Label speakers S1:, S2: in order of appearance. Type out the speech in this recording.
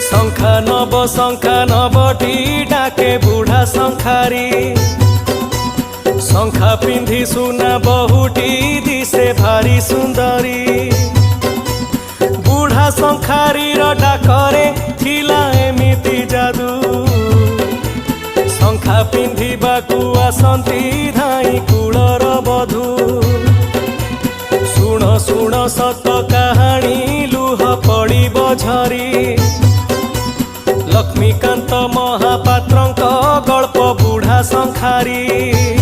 S1: शंखा नबटी डाके बुढ़ा शंखारी शंखा पिंधि सुना बहुटी दिसे भारी सुंदरी बुढ़ा शंखारी डाकरे थिला एमिति जादू शंखा पिंधिबाकू आसंती धाई कूलर बधू शुण शुण सत कहानी लुह पड़िब झरी लक्ष्मीकांत महापात्रंक गल्प बुढ़ा शंखारी।